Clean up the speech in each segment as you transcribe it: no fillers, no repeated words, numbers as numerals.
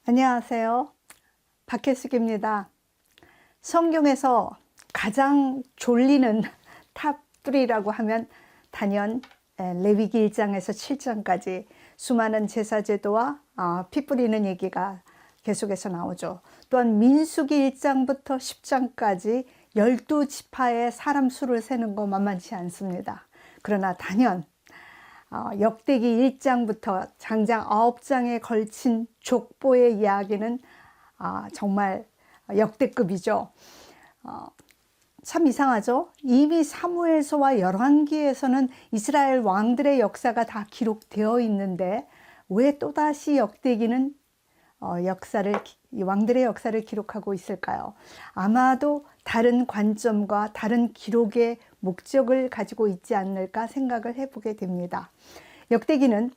안녕하세요. 박혜숙입니다. 성경에서 가장 졸리는 탑3라고 하면 단연 레위기 1장에서 7장까지 수많은 제사제도와 피 뿌리는 얘기가 계속해서 나오죠. 또한 민수기 1장부터 10장까지 12지파의 사람 수를 세는 거 만만치 않습니다. 그러나 단연 역대기 1장부터 장장 9장에 걸친 족보의 이야기는 정말 역대급이죠. 참 이상하죠. 이미 사무엘서와 열왕기에서는 이스라엘 왕들의 역사가 다 기록되어 있는데 왜 또다시 역대기는 왕들의 역사를 기록하고 있을까요? 아마도 다른 관점과 다른 기록의 목적을 가지고 있지 않을까 생각을 해보게 됩니다. 역대기는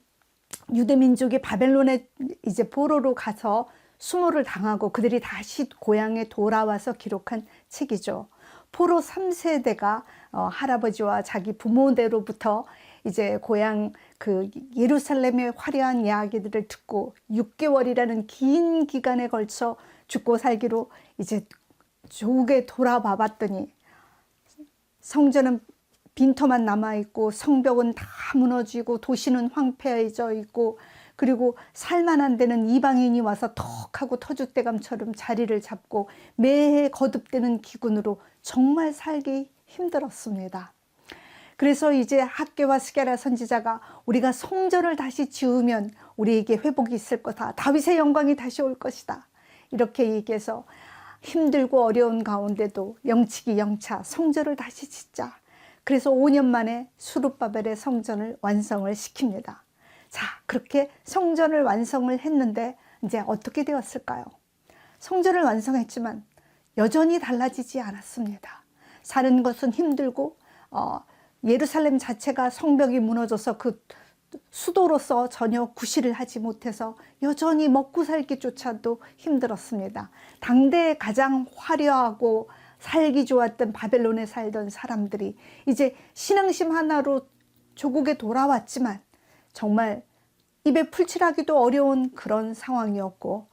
유대민족이 바벨론에 이제 포로로 가서 수모를 당하고 그들이 다시 고향에 돌아와서 기록한 책이죠. 포로 3세대가 할아버지와 자기 부모대로부터 이제 고향 그 예루살렘의 화려한 이야기들을 듣고 6개월이라는 긴 기간에 걸쳐 죽고 살기로 이제 조국에 돌아와 봤더니 성전은 빈터만 남아있고 성벽은 다 무너지고 도시는 황폐해져 있고 그리고 살만한 데는 이방인이 와서 턱하고 터줏대감처럼 자리를 잡고 매해 거듭되는 기근으로 정말 살기 힘들었습니다. 그래서 이제 학개와 스게랴 선지자가 우리가 성전을 다시 지으면 우리에게 회복이 있을 거다. 다윗의 영광이 다시 올 것이다. 이렇게 얘기해서 힘들고 어려운 가운데도 영치기 영차 성전을 다시 짓자. 그래서 5년 만에 수룹바벨의 성전을 완성을 시킵니다. 자, 그렇게 성전을 완성을 했는데 이제 어떻게 되었을까요? 성전을 완성했지만 여전히 달라지지 않았습니다. 사는 것은 힘들고 예루살렘 자체가 성벽이 무너져서 그 수도로서 전혀 구실을 하지 못해서 여전히 먹고 살기조차도 힘들었습니다. 당대에 가장 화려하고 살기 좋았던 바벨론에 살던 사람들이 이제 신앙심 하나로 조국에 돌아왔지만 정말 입에 풀칠하기도 어려운 그런 상황이었고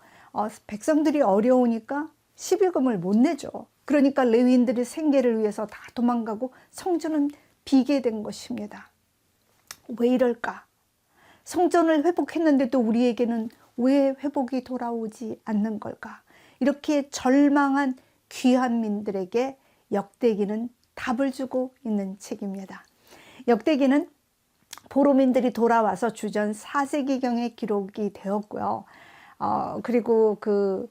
백성들이 어려우니까 11금을 못 내죠. 그러니까 레위인들이 생계를 위해서 다 도망가고 성전은 비게 된 것입니다. 왜 이럴까? 성전을 회복했는데도 우리에게는 왜 회복이 돌아오지 않는 걸까? 이렇게 절망한 귀한 민들에게 역대기는 답을 주고 있는 책입니다. 역대기는 포로민들이 돌아와서 주전 4세기경에 기록이 되었고요. 그리고 그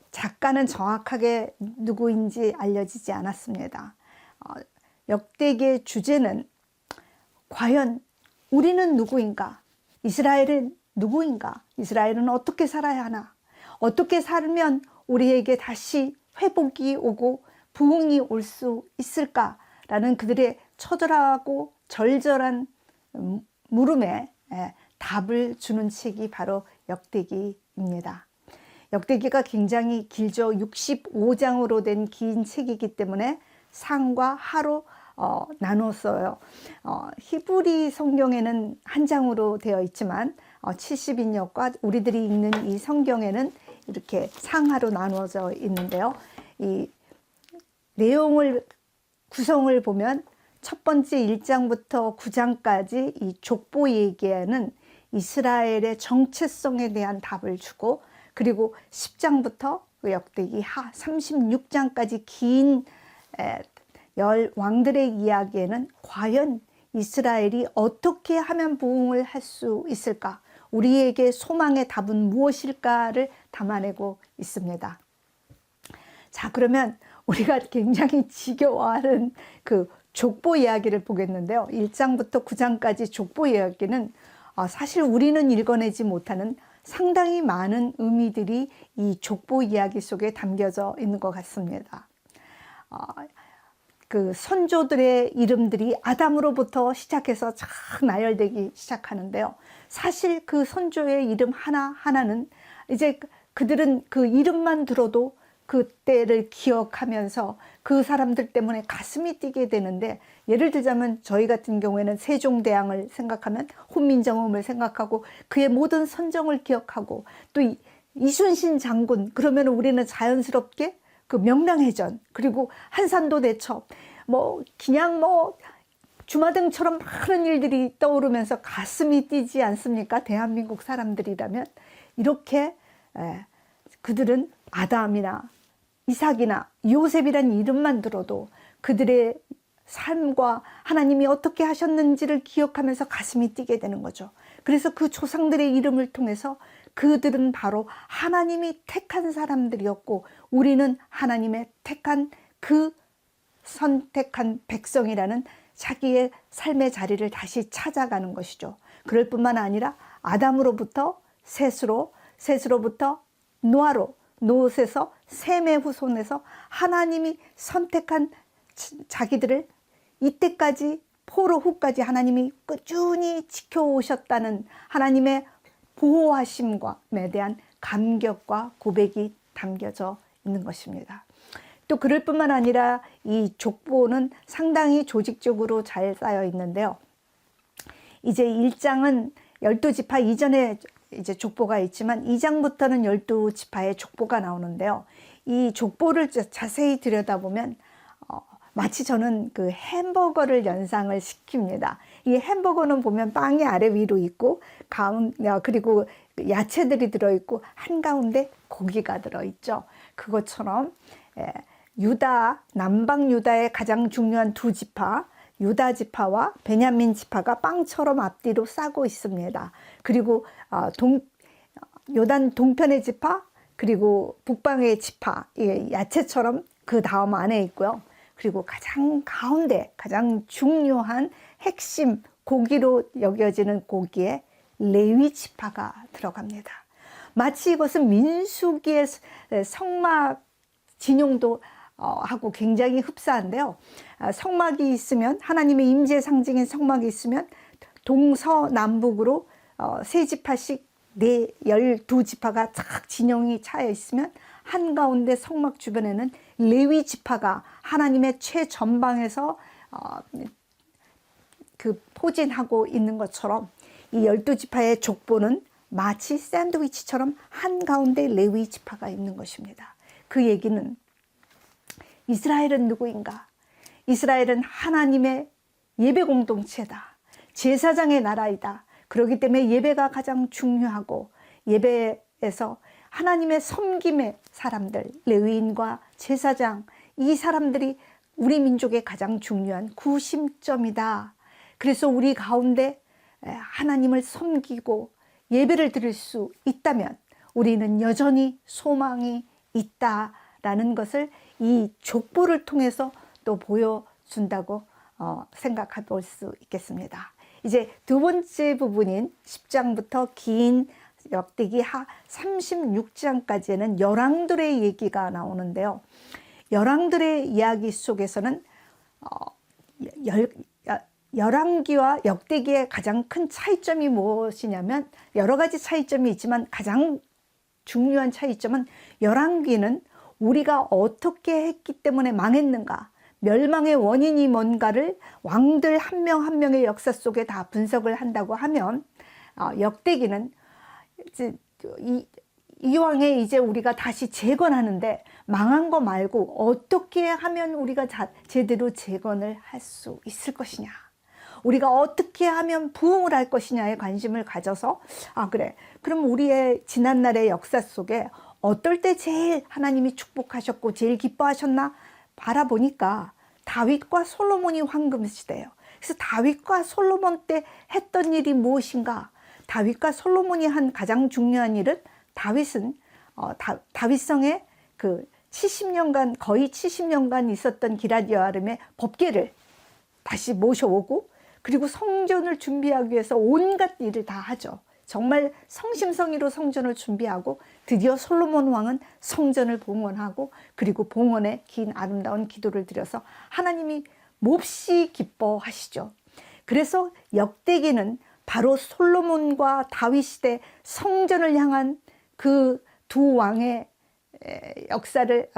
작가는 정확하게 누구인지 알려지지 않았습니다. 역대기의 주제는 과연 우리는 누구인가? 이스라엘은 누구인가? 이스라엘은 어떻게 살아야 하나? 어떻게 살면 우리에게 다시 회복이 오고 부흥이 올 수 있을까라는 그들의 처절하고 절절한 물음에 답을 주는 책이 바로 역대기입니다. 역대기가 굉장히 길죠. 65장으로 된 긴 책이기 때문에 상과 하로 나눴어요. 히브리 성경에는 한 장으로 되어 있지만 70인역과 우리들이 읽는 이 성경에는 이렇게 상하로 나누어져 있는데요. 이 내용을 구성을 보면 첫 번째 1장부터 9장까지 이 족보 얘기에는 이스라엘의 정체성에 대한 답을 주고 그리고 10장부터 역대기 하 36장까지 긴 왕들의 이야기에는 과연 이스라엘이 어떻게 하면 부흥을 할 수 있을까? 우리에게 소망의 답은 무엇일까를 담아내고 있습니다. 자, 그러면 우리가 굉장히 지겨워하는 그 족보 이야기를 보겠는데요. 1장부터 9장까지 족보 이야기는 사실 우리는 읽어내지 못하는 상당히 많은 의미들이 이 족보 이야기 속에 담겨져 있는 것 같습니다. 그 선조들의 이름들이 아담으로부터 시작해서 쫙 나열되기 시작하는데요. 사실 그 선조의 이름 하나하나는 이제 그들은 그 이름만 들어도 그때를 기억하면서 그 사람들 때문에 가슴이 뛰게 되는데, 예를 들자면 저희 같은 경우에는 세종대왕을 생각하면 혼민정음을 생각하고 그의 모든 선정을 기억하고 또 이순신 장군 그러면 우리는 자연스럽게 그 명랑해전 그리고 한산도 대첩 뭐 그냥 뭐 주마등처럼 많은 일들이 떠오르면서 가슴이 뛰지 않습니까? 대한민국 사람들이라면 이렇게 그들은 아담이나 이삭이나 요셉이란 이름만 들어도 그들의 삶과 하나님이 어떻게 하셨는지를 기억하면서 가슴이 뛰게 되는 거죠. 그래서 그 조상들의 이름을 통해서 그들은 바로 하나님이 택한 사람들이었고 우리는 하나님의 택한 그 선택한 백성이라는 자기의 삶의 자리를 다시 찾아가는 것이죠. 그럴 뿐만 아니라 아담으로부터 셋으로, 셋으로부터 노아로, 노릇에서 셈의 후손에서 하나님이 선택한 자기들을 이때까지 포로 후까지 하나님이 꾸준히 지켜오셨다는 하나님의 보호하심에 대한 감격과 고백이 담겨져 있는 것입니다. 또 그럴 뿐만 아니라 이 족보는 상당히 조직적으로 잘 쌓여 있는데요. 이제 1장은 12지파 이전에 이제 족보가 있지만 2장부터는 12지파의 족보가 나오는데요. 이 족보를 자세히 들여다보면 마치 저는 그 햄버거를 연상을 시킵니다. 이 햄버거는 보면 빵이 아래 위로 있고 그리고 야채들이 들어있고 한가운데 고기가 들어있죠. 그것처럼 유다, 남방 유다의 가장 중요한 두 지파 유다 지파와 베냐민 지파가 빵처럼 앞뒤로 싸고 있습니다. 그리고 요단 동편의 지파 그리고 북방의 지파 야채처럼 그 다음 안에 있고요. 그리고 가장 가운데 가장 중요한 핵심 고기로 여겨지는 고기에 레위 지파가 들어갑니다. 마치 이것은 민수기의 성막 진용도 하고 굉장히 흡사한데요. 성막이 있으면 하나님의 임재 상징인 성막이 있으면 동서남북으로 세 지파씩 12지파가 쫙 진영이 차여 있으면 한가운데 성막 주변에는 레위 지파가 하나님의 최전방에서 그 포진하고 있는 것처럼 이 12지파의 족보는 마치 샌드위치처럼 한가운데 레위 지파가 있는 것입니다. 그 얘기는 이스라엘은 누구인가? 이스라엘은 하나님의 예배 공동체다. 제사장의 나라이다. 그렇기 때문에 예배가 가장 중요하고 예배에서 하나님의 섬김의 사람들, 레위인과 제사장, 이 사람들이 우리 민족의 가장 중요한 구심점이다. 그래서 우리 가운데 하나님을 섬기고 예배를 드릴 수 있다면 우리는 여전히 소망이 있다라는 것을 이 족보를 통해서 또 보여준다고 생각해 볼 수 있겠습니다. 이제 두 번째 부분인 10장부터 긴 역대기 하 36장까지는 열왕들의 얘기가 나오는데요. 열왕들의 이야기 속에서는 열왕기와 역대기의 가장 큰 차이점이 무엇이냐면 여러 가지 차이점이 있지만 가장 중요한 차이점은 열왕기는 우리가 어떻게 했기 때문에 망했는가, 멸망의 원인이 뭔가를 왕들 한 명 한 명의 역사 속에 다 분석을 한다고 하면 역대기는 이왕에 이제 우리가 다시 재건하는데 망한 거 말고 어떻게 하면 우리가 제대로 재건을 할 수 있을 것이냐, 우리가 어떻게 하면 부흥을 할 것이냐에 관심을 가져서 그래, 그럼 우리의 지난날의 역사 속에 어떨 때 제일 하나님이 축복하셨고 제일 기뻐하셨나 바라보니까 다윗과 솔로몬이 황금시대예요. 그래서 다윗과 솔로몬 때 했던 일이 무엇인가? 다윗과 솔로몬이 한 가장 중요한 일은 다윗은 다윗성에 그 70년간 거의 70년간 있었던 기럇 여아름의 법궤를 다시 모셔오고 그리고 성전을 준비하기 위해서 온갖 일을 다 하죠. 정말 성심성의로 성전을 준비하고 드디어 솔로몬 왕은 성전을 봉헌하고 그리고 봉헌에 긴 아름다운 기도를 드려서 하나님이 몹시 기뻐하시죠. 그래서 역대기는 바로 솔로몬과 다윗 시대 성전을 향한 그 두 왕의 역사를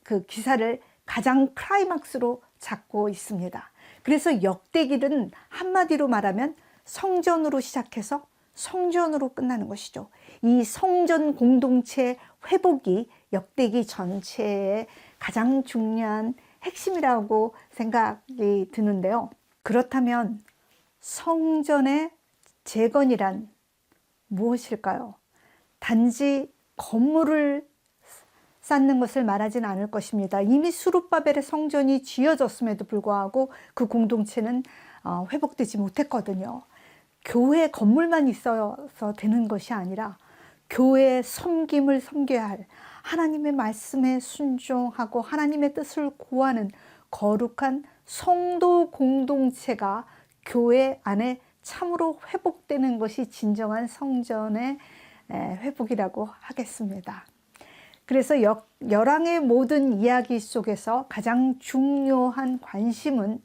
그 기사를 가장 클라이막스로 잡고 있습니다. 그래서 역대기는 한마디로 말하면 성전으로 시작해서 성전으로 끝나는 것이죠. 이 성전 공동체 회복이 역대기 전체의 가장 중요한 핵심이라고 생각이 드는데요. 그렇다면 성전의 재건이란 무엇일까요? 단지 건물을 쌓는 것을 말하진 않을 것입니다. 이미 수룹바벨의 성전이 지어졌음에도 불구하고 그 공동체는 회복되지 못했거든요. 교회 건물만 있어서 되는 것이 아니라 교회의 섬김을 섬겨야 할, 하나님의 말씀에 순종하고 하나님의 뜻을 구하는 거룩한 성도 공동체가 교회 안에 참으로 회복되는 것이 진정한 성전의 회복이라고 하겠습니다. 그래서 열왕의 모든 이야기 속에서 가장 중요한 관심은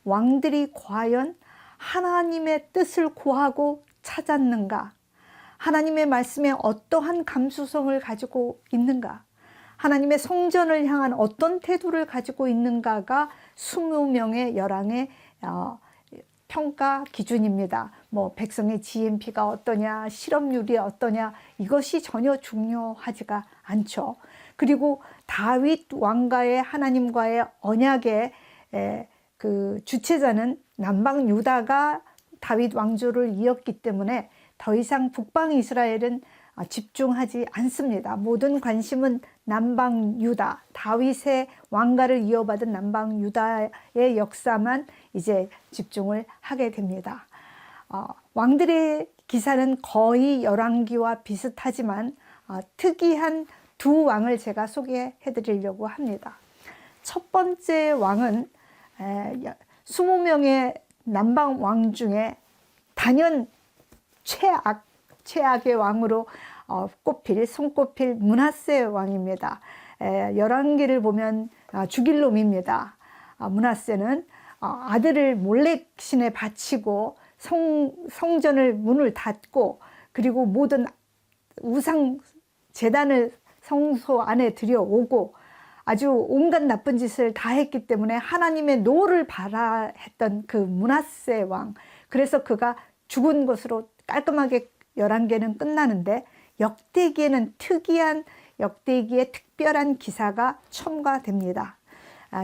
왕들이 과연 하나님의 뜻을 구하고 찾았는가, 하나님의 말씀에 어떠한 감수성을 가지고 있는가, 하나님의 성전을 향한 어떤 태도를 가지고 있는가가 20명의 열왕의 평가 기준입니다. 뭐 백성의 GNP가 어떠냐, 실업률이 어떠냐, 이것이 전혀 중요하지가 않죠. 그리고 다윗 왕과의 하나님과의 언약의 그 주체자는 남방 유다가 다윗 왕조를 이었기 때문에 더 이상 북방 이스라엘은 집중하지 않습니다. 모든 관심은 남방 유다, 다윗의 왕가를 이어받은 남방 유다의 역사만 이제 집중을 하게 됩니다. 왕들의 기사는 거의 열왕기와 비슷하지만 특이한 두 왕을 제가 소개해 드리려고 합니다. 첫 번째 왕은 20명의 남방 왕 중에 단연 최악의 왕으로 손꼽힐 므낫세 왕입니다. 열왕기를 보면 죽일 놈입니다. 므낫세는 아들을 몰렉신에 바치고 성전을 문을 닫고 그리고 모든 우상 제단을 성소 안에 들여오고 아주 온갖 나쁜 짓을 다 했기 때문에 하나님의 노를 발하했던 그 므낫세 왕, 그래서 그가 죽은 것으로 깔끔하게 열왕기는 끝나는데, 역대기에는 역대기의 특별한 기사가 첨가됩니다.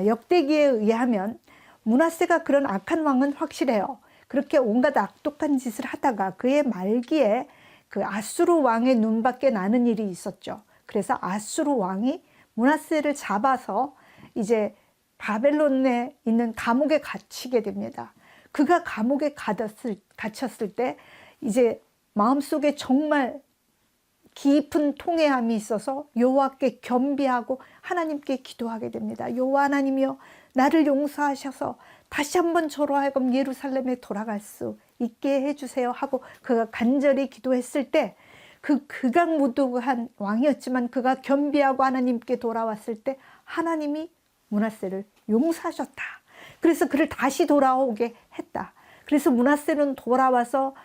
역대기에 의하면 므낫세가 그런 악한 왕은 확실해요. 그렇게 온갖 악독한 짓을 하다가 그의 말기에 그 아수르 왕의 눈밖에 나는 일이 있었죠. 그래서 아수르 왕이 므낫세를 잡아서 이제 바벨론에 있는 감옥에 갇히게 됩니다. 그가 감옥에 갇혔을 때 이제 마음속에 정말 깊은 통회함이 있어서 여호와께 겸비하고 하나님께 기도하게 됩니다. 여호와 하나님이여, 나를 용서하셔서 다시 한번 저로 하여금 예루살렘에 돌아갈 수 있게 해주세요 하고 그가 간절히 기도했을 때, 그 극악무도한 왕이었지만 그가 겸비하고 하나님께 돌아왔을 때 하나님이 므낫세를 용서하셨다. 그래서 그를 다시 돌아오게 했다. 그래서 므낫세는 돌아와서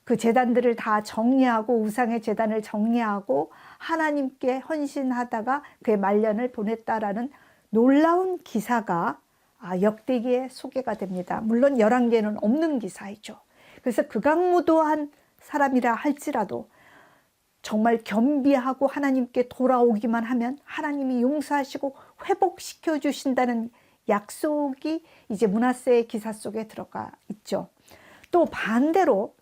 그 제단들을 다 정리하고 우상의 제단을 정리하고 하나님께 헌신하다가 그의 말년을 보냈다라는 놀라운 기사가 역대기에 소개가 됩니다. 물론 열왕기에는 없는 기사이죠. 그래서 극악무도한 사람이라 할지라도 정말 겸비하고 하나님께 돌아오기만 하면 하나님이 용서하시고 회복시켜 주신다는 약속이 이제 므낫세의 기사 속에 들어가 있죠. 또 반대로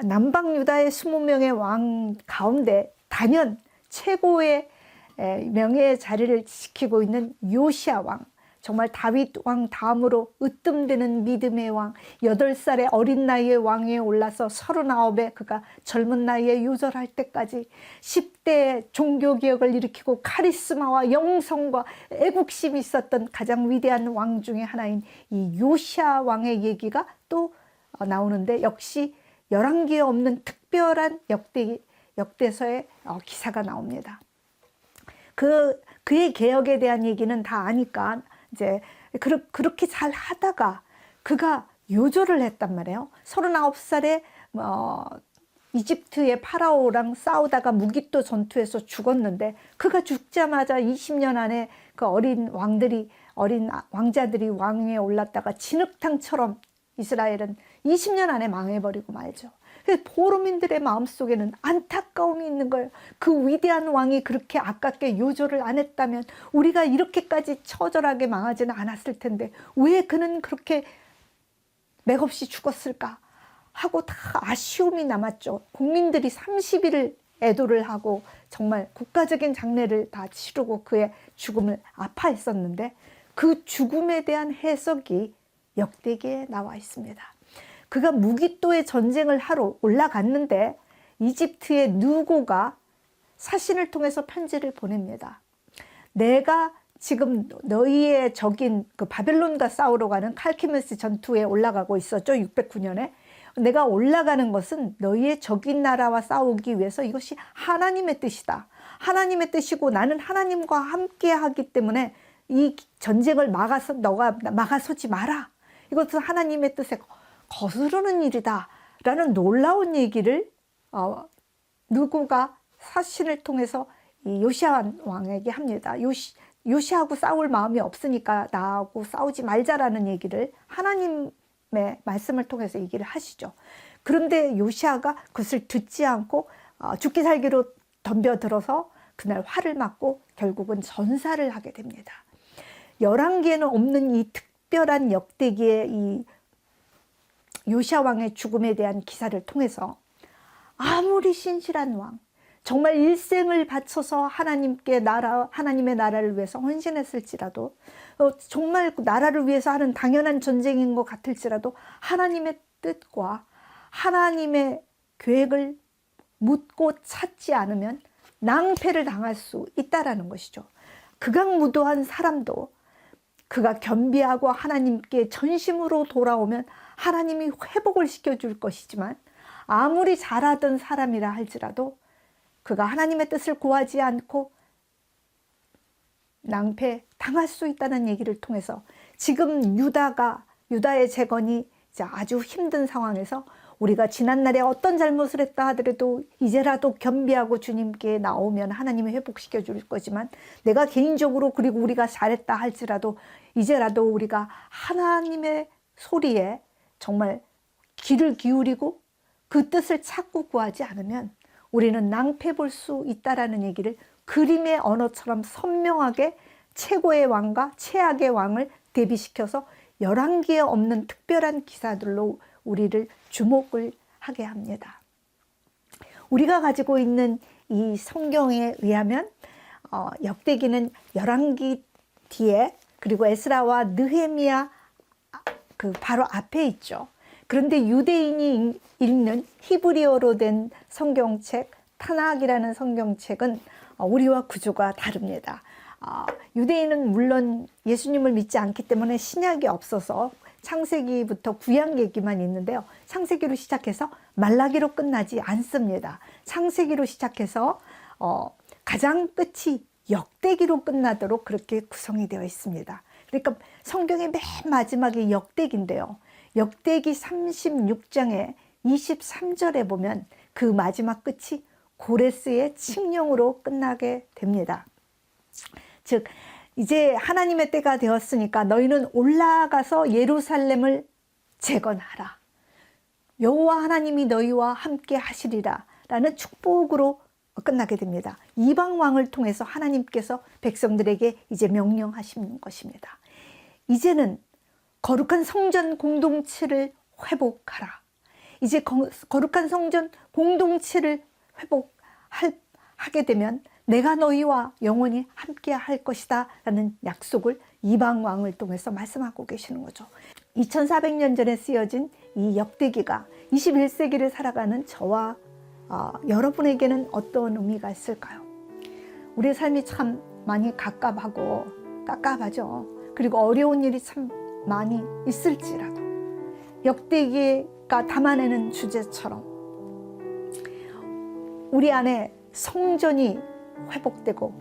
남방 유다의 20명의 왕 가운데 단연 최고의 명예의 자리를 지키고 있는 요시야 왕, 정말 다윗 왕 다음으로 으뜸되는 믿음의 왕, 8살의 어린 나이에 왕위에 올라서 39에 그가 젊은 나이에 요절할 때까지 10대의 종교개혁을 일으키고 카리스마와 영성과 애국심이 있었던 가장 위대한 왕 중에 하나인 이 요시야 왕의 얘기가 또 나오는데, 역시 열왕기에 없는 특별한 역대서의 기사가 나옵니다. 그의 개혁에 대한 얘기는 다 아니까 이제 그렇게 잘 하다가 그가 요절을 했단 말이에요. 39살에 이집트의 파라오랑 싸우다가 무기또 전투에서 죽었는데, 그가 죽자마자 20년 안에 그 어린 왕자들이 왕위에 올랐다가 진흙탕처럼 이스라엘은 20년 안에 망해버리고 말죠. 포로민들의 마음속에는 안타까움이 있는 거예요. 그 위대한 왕이 그렇게 아깝게 요절을 안 했다면 우리가 이렇게까지 처절하게 망하지는 않았을 텐데 왜 그는 그렇게 맥없이 죽었을까 하고 다 아쉬움이 남았죠. 국민들이 30일을 애도를 하고 정말 국가적인 장례를 다 치르고 그의 죽음을 아파했었는데 그 죽음에 대한 해석이 역대기에 나와 있습니다. 그가 무기또의 전쟁을 하러 올라갔는데 이집트의 느고가 사신을 통해서 편지를 보냅니다. 내가 지금 너희의 적인 그 바벨론과 싸우러 가는 칼키메스 전투에 올라가고 있었죠. 609년에. 내가 올라가는 것은 너희의 적인 나라와 싸우기 위해서 이것이 하나님의 뜻이다. 하나님의 뜻이고 나는 하나님과 함께 하기 때문에 이 전쟁을 너가 막아서지 마라. 이것은 하나님의 뜻에 거스르는 일이다. 라는 놀라운 얘기를 느고가 사신을 통해서 이 요시야 왕에게 합니다. 요시하고 싸울 마음이 없으니까 나하고 싸우지 말자라는 얘기를 하나님의 말씀을 통해서 얘기를 하시죠. 그런데 요시아가 그것을 듣지 않고 죽기 살기로 덤벼들어서 그날 화를 맞고 결국은 전사를 하게 됩니다. 열왕기에는 없는 이 특별한 역대기의 이 요시아 왕의 죽음에 대한 기사를 통해서 아무리 신실한 왕, 정말 일생을 바쳐서 하나님의 나라를 위해서 헌신했을지라도 정말 나라를 위해서 하는 당연한 전쟁인 것 같을지라도 하나님의 뜻과 하나님의 계획을 묻고 찾지 않으면 낭패를 당할 수 있다라는 것이죠. 극악무도한 사람도 그가 겸비하고 하나님께 전심으로 돌아오면 하나님이 회복을 시켜줄 것이지만 아무리 잘하던 사람이라 할지라도 그가 하나님의 뜻을 구하지 않고 낭패 당할 수 있다는 얘기를 통해서 지금 유다의 재건이 이제 아주 힘든 상황에서 우리가 지난날에 어떤 잘못을 했다 하더라도 이제라도 겸비하고 주님께 나오면 하나님이 회복시켜 줄 거지만 내가 개인적으로 그리고 우리가 잘했다 할지라도 이제라도 우리가 하나님의 소리에 정말 귀를 기울이고 그 뜻을 찾고 구하지 않으면 우리는 낭패 볼 수 있다라는 얘기를 그림의 언어처럼 선명하게 최고의 왕과 최악의 왕을 대비시켜서 열왕기에 없는 특별한 기사들로 우리를 주목을 하게 합니다. 우리가 가지고 있는 이 성경에 의하면 역대기는 열왕기 뒤에 그리고 에스라와 느헤미야 그 바로 앞에 있죠. 그런데 유대인이 읽는 히브리어로 된 성경책 타낙이라는 성경책은 우리와 구조가 다릅니다. 유대인은 물론 예수님을 믿지 않기 때문에 신약이 없어서 창세기부터 구약 얘기만 있는데요. 창세기로 시작해서 말라기로 끝나지 않습니다. 창세기로 시작해서 가장 끝이 역대기로 끝나도록 그렇게 구성이 되어 있습니다. 그러니까 성경의 맨 마지막이 역대기인데요. 역대기 36장의 23절에 보면 그 마지막 끝이 고레스의 칙령으로 끝나게 됩니다. 즉 이제 하나님의 때가 되었으니까 너희는 올라가서 예루살렘을 재건하라. 여호와 하나님이 너희와 함께 하시리라 라는 축복으로 끝나게 됩니다. 이방 왕을 통해서 하나님께서 백성들에게 이제 명령하시는 것입니다. 이제는 거룩한 성전 공동체를 회복하라. 이제 거룩한 성전 공동체를 회복하게 되면 내가 너희와 영원히 함께 할 것이다 라는 약속을 이방 왕을 통해서 말씀하고 계시는 거죠. 2400년 전에 쓰여진 이 역대기가 21세기를 살아가는 저와 여러분에게는 어떤 의미가 있을까요? 우리의 삶이 참 많이 깝깝하죠. 그리고 어려운 일이 참 많이 있을지라도 역대기가 담아내는 주제처럼 우리 안에 성전이 회복되고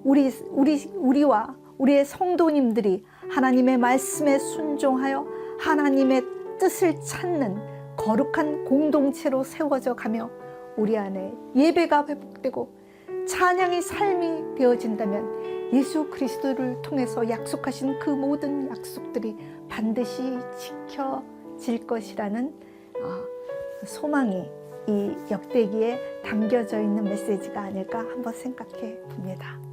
우리와 우리의 성도님들이 하나님의 말씀에 순종하여 하나님의 뜻을 찾는 거룩한 공동체로 세워져 가며 우리 안에 예배가 회복되고 찬양의 삶이 되어진다면 예수 그리스도를 통해서 약속하신 그 모든 약속들이 반드시 지켜질 것이라는 소망이 이 역대기에 담겨져 있는 메시지가 아닐까 한번 생각해 봅니다.